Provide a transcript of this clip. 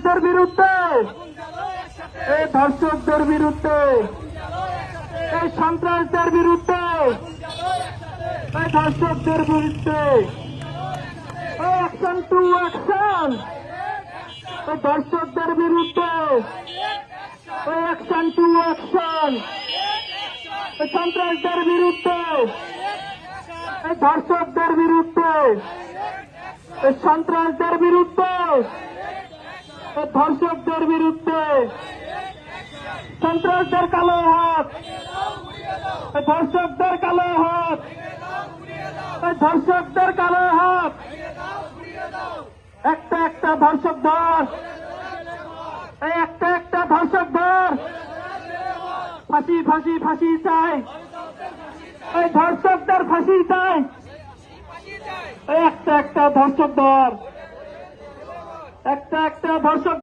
ধর্ষকদের বিরুদ্ধে, এই ধর্ষকদের বিরুদ্ধে, এই সন্ত্রাসদের বিরুদ্ধে, এই ধর্ষকদের বিরুদ্ধে অ্যাকশন টু অ্যাকশন, এই ধর্ষকদের বিরুদ্ধে অ্যাকশন টু অ্যাকশন, এই সন্ত্রাসদের বিরুদ্ধে, এই ধর্ষকদের বিরুদ্ধে, এই সন্ত্রাসদের বিরুদ্ধে, এই ধর্ষকদের বিরুদ্ধে, সন্ত্রাসদের কালো হাত, এই ধর্ষকদের কালো হাত, এই ধর্ষকদের কালো হাত, একটা একটা ধর্ষক ধর, এই একটা একটা ধর্ষক ধর, ফাঁসি ফাঁসি ফাঁসি চাই, এই ধর্ষকদের ফাঁসি চাই, এই একটা একটা ধর্ষক ধর, একটা একটা ধর্ষক